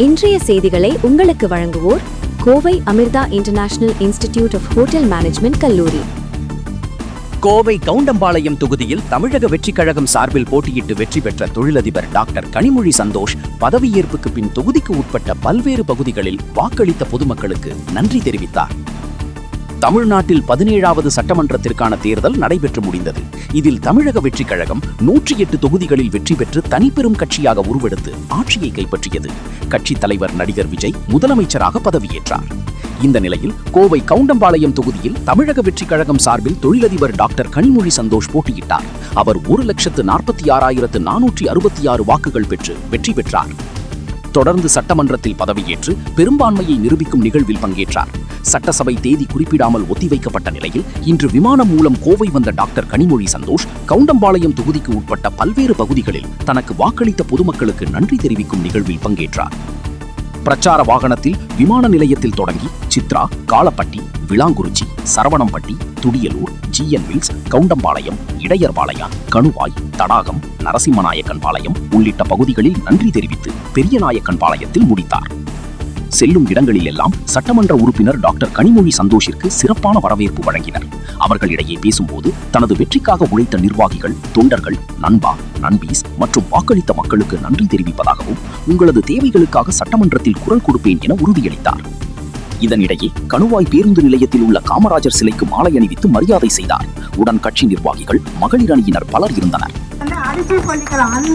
இன்றைய செய்திகளை உங்களுக்கு வழங்குவோர் Kovai Amrita international institute of hotel management கல்லூரி. கோவை கவுண்டம்பாளையம் தொகுதியில் தமிழக வெற்றிக் கழகம் சார்பில் போட்டியிட்டு வெற்றி பெற்ற தொழிலதிபர் டாக்டர் கனிமொழி சந்தோஷ் பதவியேற்புக்கு பின் தொகுதிக்கு உட்பட்ட பல்வேறு பகுதிகளில் வாக்களித்த பொதுமக்களுக்கு நன்றி தெரிவித்தார். தமிழ்நாட்டில் 17வது சட்டமன்றத்திற்கான தேர்தல் நடைபெற்று முடிந்தது. இதில் தமிழக வெற்றிக் கழகம் 108 தொகுதிகளில் வெற்றி பெற்று தனிப்பெரும் கட்சியாக உருவெடுத்து ஆட்சியை கைப்பற்றியது. கட்சித் தலைவர் நடிகர் விஜய் முதலமைச்சராக பதவியேற்றார். இந்த நிலையில் கோவை கவுண்டம்பாளையம் தொகுதியில் தமிழக வெற்றிக் கழகம் சார்பில் தொழிலதிபர் டாக்டர் கனிமொழி சந்தோஷ் போட்டியிட்டார். அவர் 1,46,466 வாக்குகள் பெற்று வெற்றி பெற்றார். தொடர்ந்து சட்டமன்றத்தில் பதவியேற்று பெரும்பான்மையை நிரூபிக்கும் நிகழ்வில் பங்கேற்றார். சட்டசபை தேதி குறிப்பிடாமல் ஒத்திவைக்கப்பட்ட நிலையில் இன்று விமானம் மூலம் கோவை வந்த டாக்டர் கனிமொழி சந்தோஷ் கவுண்டம்பாளையம் தொகுதிக்கு உட்பட்ட பல்வேறு பகுதிகளில் தனக்கு வாக்களித்த பொதுமக்களுக்கு நன்றி தெரிவிக்கும் நிகழ்வில் பங்கேற்றார். பிரச்சார வாகனத்தில் விமான நிலையத்தில் தொடங்கி சித்ரா, காலப்பட்டி, விளாங்குறிச்சி, சரவணம்பட்டி, துடியலூர், ஜிஎன் மில்ஸ், கவுண்டம்பாளையம், இடையர்பாளையம், கணுவாய், தடாகம், நரசிம்மநாயக்கன் பாளையம் உள்ளிட்ட பகுதிகளில் நன்றி தெரிவித்து பெரியநாயக்கன் பாளையத்தில் முடித்தார். செல்லும் இடங்களில் எல்லாம் சட்டமன்ற உறுப்பினர் டாக்டர் கனிமொழி சந்தோஷிற்கு சிறப்பான வரவேற்பு வழங்கினர். அவர்களிடையே பேசும்போது தனது வெற்றிக்காக உழைத்த நிர்வாகிகள், தொண்டர்கள், நண்பா, நண்பீஸ் மற்றும் வாக்களித்த மக்களுக்கு நன்றி தெரிவிப்பதாகவும் உங்களது தேவைகளுக்காக சட்டமன்றத்தில் குரல் கொடுப்பேன் என உறுதியளித்தார். இதனிடையே கணுவாய் பேருந்து நிலையத்தில் உள்ள காமராஜர் சிலைக்கு மாலை அணிவித்து மரியாதை செய்தார். உடன் கட்சி நிர்வாகிகள், மகளிர் அணியினர் பலர் இருந்தனர். அந்த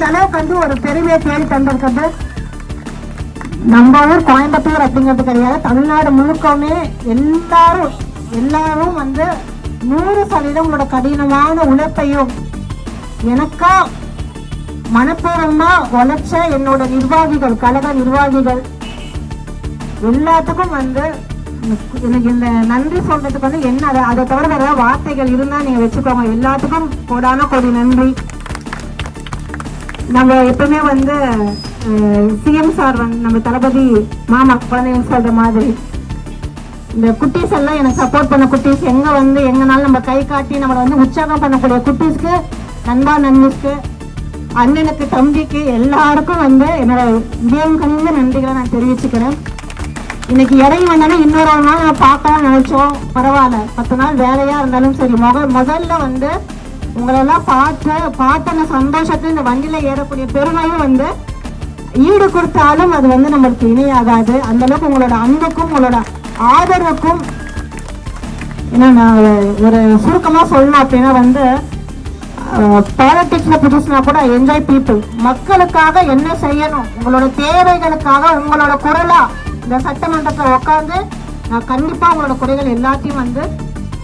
அளவுக்கு ஒரு பெருமையை தேடி தந்திருக்கிறது நம்ம ஊர் கோயம்புத்தூர் அப்படிங்கிறது கிடையாது. தமிழ்நாடு முழுக்கமே எல்லாரும் 100% உங்களோட கடினமான உழைப்பையும் எனக்கா மனப்பூர்வமா உழைச்ச என்னோட நிர்வாகிகள், கழக நிர்வாகிகள் எல்லாத்துக்கும் எனக்கு இந்த நன்றி சொல்றதுக்கு என்ன அதை தவிர வேற வார்த்தைகள் இருந்தா நீங்க வச்சுக்கோங்க. எல்லாத்துக்கும் கோடான கோடி நன்றி. நம்ம எப்பவுமே சிஎம் சார் நம்ம தளபதி மாமா குழந்தைங்க சொல்ற மாதிரி இந்த குட்டீஸ் எல்லாம் எனக்கு சப்போர்ட் பண்ண குட்டீஸ் எங்கனாலும் நம்ம கை காட்டி நம்மளை உற்சாகம் பண்ணக்கூடிய குட்டீஸ்க்கு, நண்பா நண்பீஸ்க்கு, அண்ணனுக்கு, தம்பிக்கு எல்லாருக்கும் என்னோட இதயம் கணிந்த நன்றிகளை நான் தெரிவிச்சுக்கிறேன். இன்னைக்கு இறங்கி வந்தாலும் இன்னொரு நாள் நான் பார்க்கலாம் நினைச்சோம். பரவாயில்ல, 10 நாள் வேலையா இருந்தாலும் சரி, முதல்ல உங்களெல்லாம் பார்த்த சந்தோஷத்துல இந்த வண்டியில ஏறக்கூடிய பெருமையும் ஈடு கொடுத்தாலும் அது நம்மளுக்கு இணையாகாது. அந்த அளவுக்கு உங்களோட அன்புக்கும் உங்களோட ஆதரவுக்கும் நான் ஒரு சுருக்கமா சொல்லணும் அப்படின்னா பாலிடிக்ஸ்ல புதுசுனா கூட என்ஜாய் பீப்புள். மக்களுக்காக என்ன செய்யணும், உங்களோட தேவைகளுக்காக உங்களோட குரலா இந்த சட்டமன்றத்தில் உட்காந்து நான் கண்டிப்பா உங்களோட குறைகள் எல்லாத்தையும்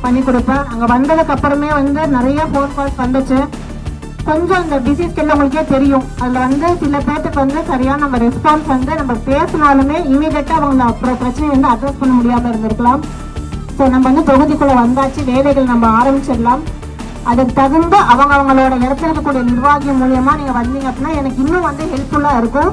பண்ணி கொடுப்பேன். அங்க வந்ததுக்கு அப்புறமே நிறைய ஃபோன் கால்ஸ் வந்துச்சு. கொஞ்சம் இந்த பிஸி ஸ்கெல்ல உங்களுக்கே தெரியும். அதுல சில பேருக்கு சரியான நம்ம ரெஸ்பான்ஸ் நம்ம பேசினாலுமே இமீடியட்டா அவங்க அப்புறம் பிரச்சனையை அட்ரஸ் பண்ண முடியாம இருந்திருக்கலாம். ஸோ நம்ம தொகுதிக்குள்ள வந்தாச்சு, வேலைகள் நம்ம ஆரம்பிச்சிடலாம். அதுக்கு தகுந்த அவங்களோட இடத்துல இருக்கக்கூடிய நிர்வாகி மூலியமா நீங்க வந்தீங்க அப்படின்னா எனக்கு இன்னும் ஹெல்ப்ஃபுல்லா இருக்கும்.